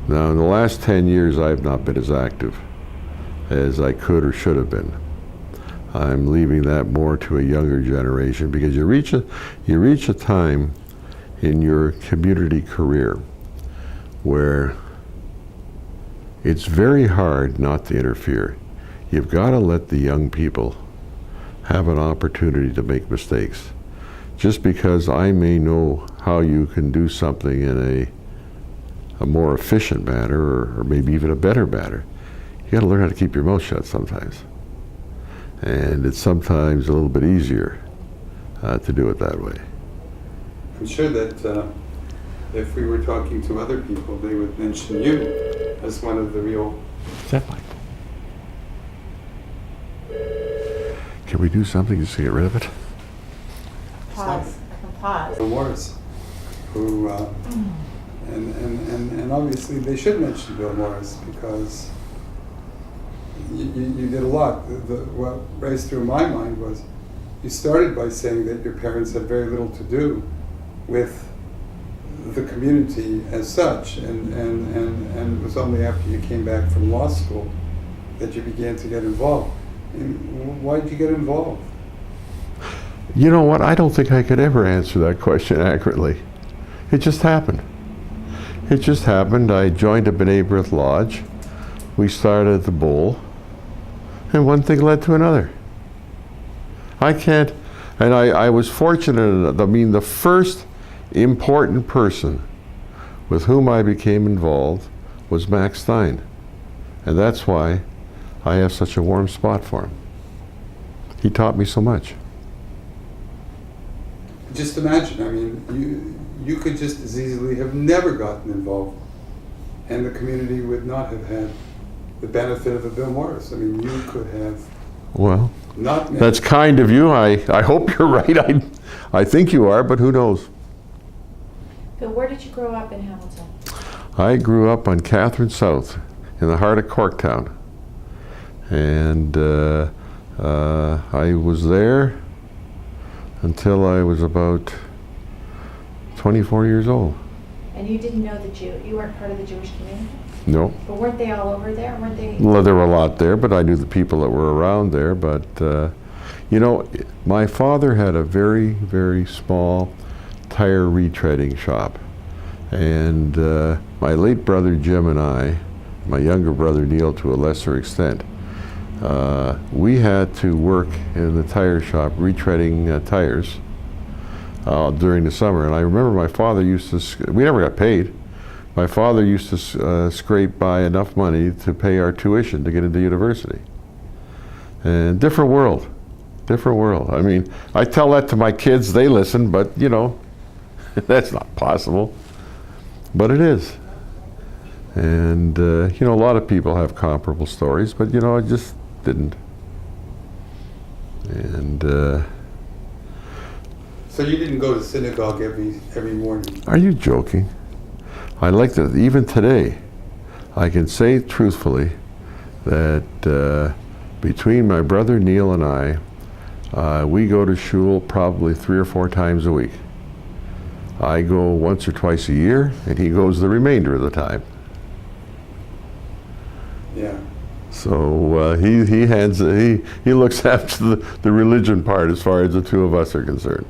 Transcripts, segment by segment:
Now, in the last 10 years, I have not been as active as I could or should have been. I'm leaving that more to a younger generation because you reach a time in your community career where it's very hard not to interfere. You've got to let the young people have an opportunity to make mistakes. Just because I may know how you can do something in a more efficient manner or maybe even a better manner, you got to learn how to keep your mouth shut sometimes. And it's sometimes a little bit easier to do it that way. I'm sure that if we were talking to other people, they would mention you as one of the real... Exactly. Can we do something just to get rid of it? Pause. I can pause. Bill Morris, who, and obviously they should mention Bill Morris because you did a lot. What raced through my mind was you started by saying that your parents had very little to do with the community as such, and it was only after you came back from law school that you began to get involved. And why did you get involved? You know what? I don't think I could ever answer that question accurately. It just happened. It just happened. I joined a B'nai B'rith Lodge. We started the bowl, and one thing led to another. I can't, and I was fortunate. I mean, the first important person with whom I became involved was Max Stein, and that's why I have such a warm spot for him. He taught me so much. Just imagine, I mean, you could just as easily have never gotten involved, and the community would not have had the benefit of a Bill Morris. I mean, you could have. Well, not. That's kind of you. I hope you're right. I think you are, but who knows? Bill, where did you grow up in Hamilton? I grew up on Catherine South, in the heart of Corktown, and I was there until I was about 24 years old. And you didn't know you weren't part of the Jewish community? No. But weren't they all over there? Weren't they? Well, there were a lot there, but I knew the people that were around there. But, you know, my father had a very, very small tire retreading shop. And my late brother Jim and I, my younger brother Neil to a lesser extent, we had to work in the tire shop retreading tires during the summer. And I remember my father used to, we never got paid. My father used to scrape by enough money to pay our tuition to get into university. And different world. I mean, I tell that to my kids, they listen, but you know, that's not possible. But it is. And you know, a lot of people have comparable stories, but you know, I just didn't. And So you didn't go to synagogue every morning? Are you joking? I like that. Even today, I can say truthfully that between my brother Neil and I, we go to shul probably 3 or 4 times a week. I go once or twice a year, and he goes the remainder of the time. Yeah. So he looks after the religion part as far as the two of us are concerned.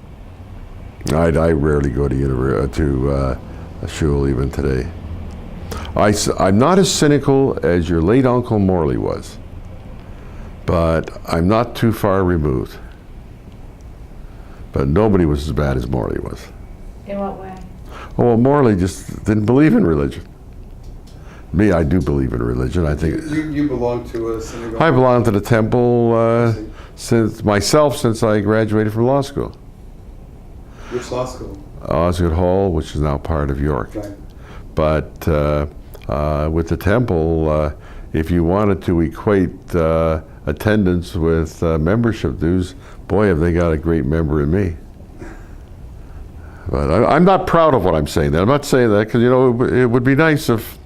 I rarely go to a shul even today. I'm not as cynical as your late Uncle Morley was, but I'm not too far removed. But nobody was as bad as Morley was. In what way? Oh, well, Morley just didn't believe in religion. Me, I do believe in religion. I think you belong to a synagogue. I belong to the temple since I graduated from law school. Which law school? Osgoode Hall, which is now part of York. Right. But with the temple, if you wanted to equate attendance with membership dues, boy, have they got a great member in me. But I'm not proud of what I'm saying. I'm not saying that because, you know, it would be nice if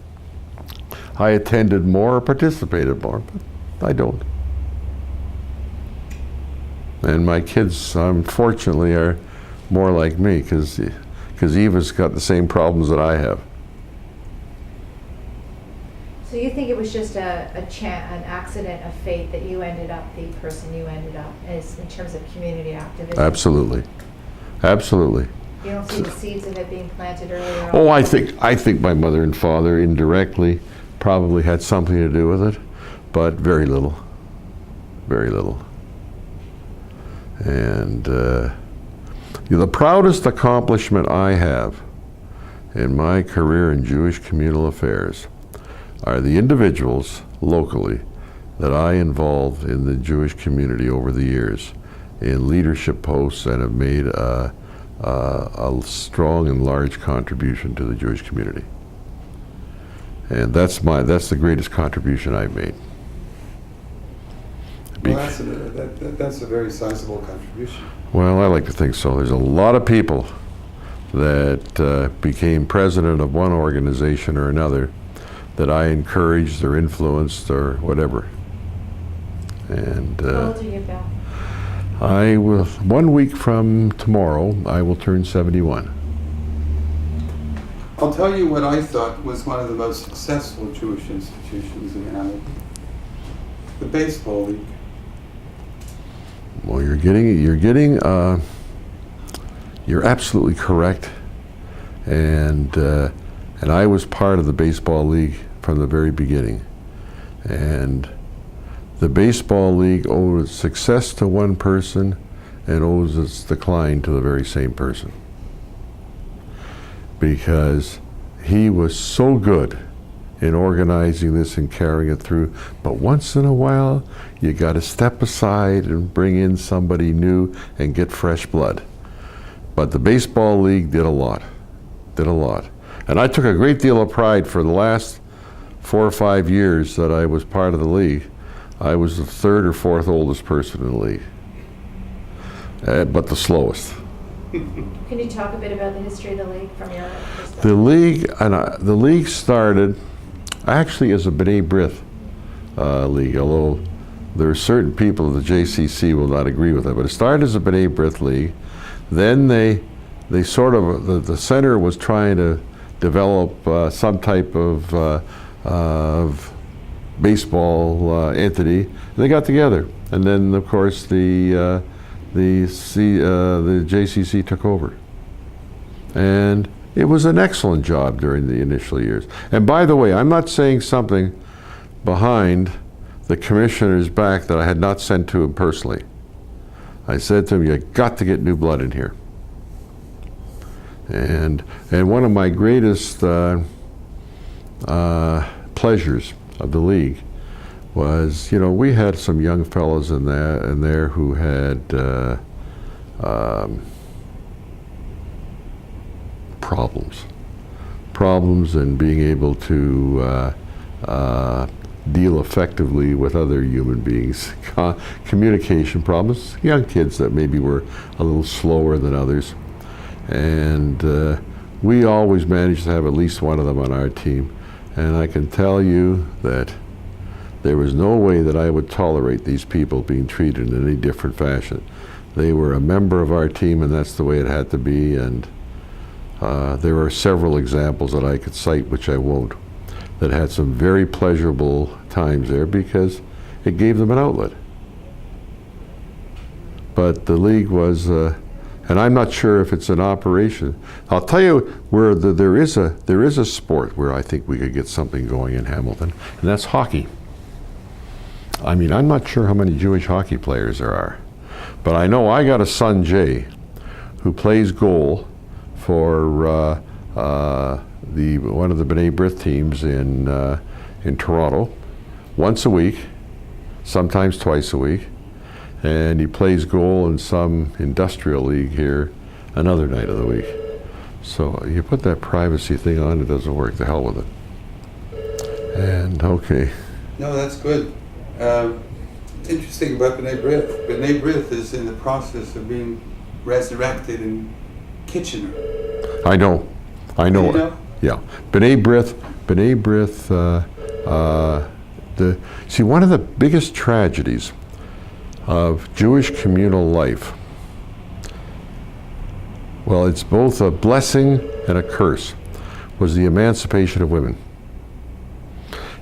I attended more or participated more, but I don't. And my kids, unfortunately, are more like me because Eva's got the same problems that I have. So you think it was just an accident of fate that you ended up the person you ended up as in terms of community activism? Absolutely. Absolutely. You don't see the seeds of it being planted earlier on? Oh, I think my mother and father indirectly probably had something to do with it, but very little. Very little. And the proudest accomplishment I have in my career in Jewish communal affairs are the individuals locally that I involved in the Jewish community over the years in leadership posts and have made a strong and large contribution to the Jewish community. And that's the greatest contribution I've made. Well, that's a very sizable contribution. Well, I like to think so. There's a lot of people that became president of one organization or another that I encouraged or influenced or whatever. And How old are you, Bill? I will, 1 week from tomorrow, I will turn 71. I'll tell you what I thought was one of the most successful Jewish institutions in Hamilton. The baseball league. Well, you're absolutely correct. And I was part of the baseball league from the very beginning. And the baseball league owes its success to one person and owes its decline to the very same person. Because he was so good in organizing this and carrying it through. But once in a while, you got to step aside and bring in somebody new and get fresh blood. But the baseball league did a lot. And I took a great deal of pride for the last 4 or 5 years that I was part of the league. I was the 3rd or 4th oldest person in the league, but the slowest. Can you talk a bit about the history of the league from your perspective? The league started actually as a B'nai B'rith league, although there are certain people at the JCC will not agree with that. But it started as a B'nai B'rith league. Then they sort of, the center was trying to develop some type of baseball entity. And they got together, and then of course the JCC took over, and it was an excellent job during the initial years. And by the way, I'm not saying something behind the commissioner's back that I had not sent to him personally. I said to him, "You got to get new blood in here." And one of my greatest pleasures of the league was, we had some young fellows in there who had problems in being able to deal effectively with other human beings, communication problems, young kids that maybe were a little slower than others. And we always managed to have at least one of them on our team. And I can tell you that there was no way that I would tolerate these people being treated in any different fashion. They were a member of our team, and that's the way it had to be. And there are several examples that I could cite, which I won't, that had some very pleasurable times there because it gave them an outlet. But the league was, and I'm not sure if it's an operation. I'll tell you where there is a sport where I think we could get something going in Hamilton, and that's hockey. I mean, I'm not sure how many Jewish hockey players there are, but I know I got a son, Jay, who plays goal for one of the B'nai B'rith teams in Toronto, once a week, sometimes twice a week. And he plays goal in some industrial league here another night of the week. So you put that privacy thing on, it doesn't work. The hell with it. And okay. No, that's good. Interesting about B'nai B'rith. B'nai B'rith is in the process of being resurrected in Kitchener. I know. Do you know? Yeah. B'nai B'rith. See, one of the biggest tragedies of Jewish communal life, well, it's both a blessing and a curse, was the emancipation of women.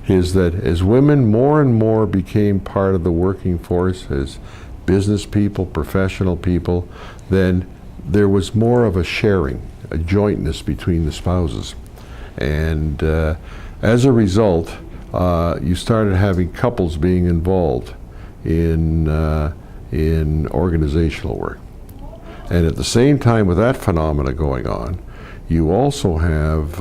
is that as women more and more became part of the working force as business people, professional people, then there was more of a sharing, a jointness between the spouses. And as a result, you started having couples being involved in organizational work. And at the same time with that phenomena going on, you also have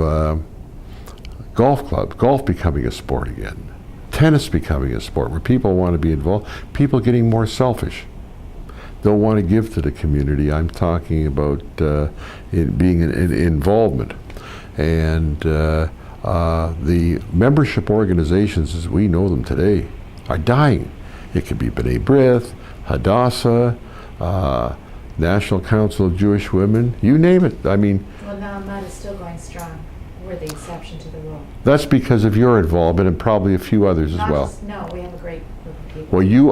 golf clubs, golf becoming a sport again, tennis becoming a sport where people want to be involved, people getting more selfish. Don't want to give to the community. I'm talking about it being an involvement. And the membership organizations as we know them today are dying. It could be B'nai B'rith, Hadassah, National Council of Jewish Women, you name it. I mean, Well, Na'aman is still going strong. We're the exception to the rule. that's because of your involvement and probably a few others as Not well. just, no, we have a great group of people. Well, you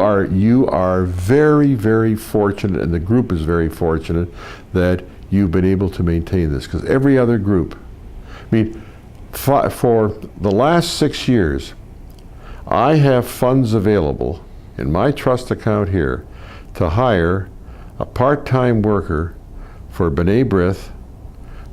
are very, very fortunate, and the group is very fortunate that you've been able to maintain this, because every other group, I mean, for the last 6 years, I have funds available in my trust account here to hire a part-time worker for B'nai B'rith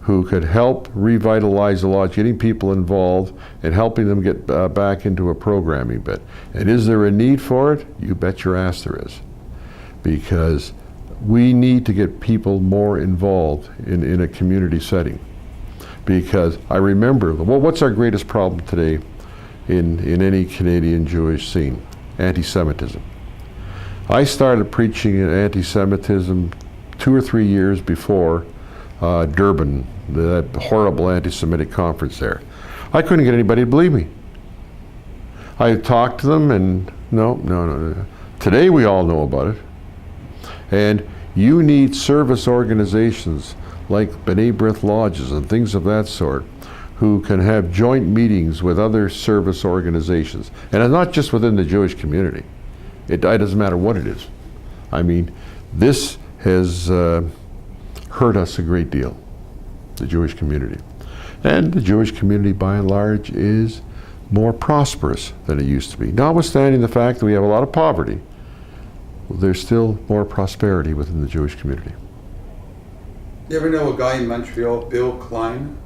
who could help revitalize the lodge, getting people involved and helping them get back into a programming bit. And is there a need for it? You bet your ass there is. Because we need to get people more involved in a community setting. Because I remember, well, what's our greatest problem today in any Canadian Jewish scene? Anti-Semitism. I started preaching anti-Semitism 2 or 3 years before Durban, that horrible anti-Semitic conference there. I couldn't get anybody to believe me. I talked to them and no. Today we all know about it. And you need service organizations like B'nai B'rith lodges and things of that sort who can have joint meetings with other service organizations. And not just within the Jewish community. It doesn't matter what it is. I mean, this has hurt us a great deal, the Jewish community. And the Jewish community, by and large, is more prosperous than it used to be. Notwithstanding the fact that we have a lot of poverty, there's still more prosperity within the Jewish community. You ever know a guy in Montreal, Bill Klein?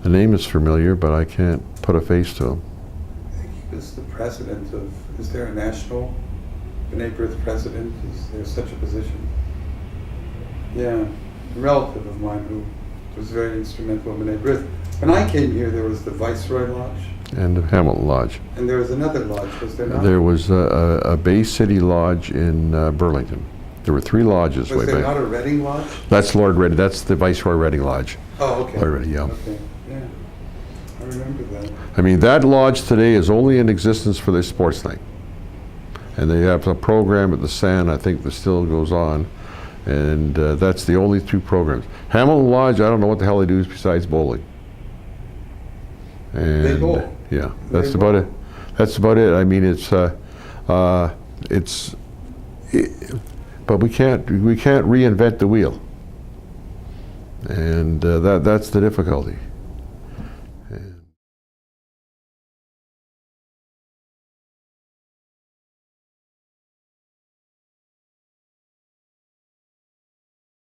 The name is familiar, but I can't put a face to him. I think he was the president of, is there a national B'nai B'rith president? Is there such a position? Yeah, a relative of mine who was very instrumental in B'nai B'rith. When I came here, there was the Viceroy Lodge, And the Hamilton Lodge. and there was another lodge, was there not? There was a Bay City Lodge in Burlington. There were 3 lodges Was way there back. not a Reading Lodge? That's Lord Reading. That's the Viceroy Reading Lodge. Oh, okay. Lord Reading, yeah. Okay, yeah. I remember that. I mean, that lodge today is only in existence for their sports night. And they have a program at the Sand, I think, that still goes on. And that's the only 2 programs. Hamilton Lodge, I don't know what the hell they do besides bowling. And They bowl. yeah, that's They about bowl. it. That's about it. I mean, but we can't reinvent the wheel. And that's the difficulty.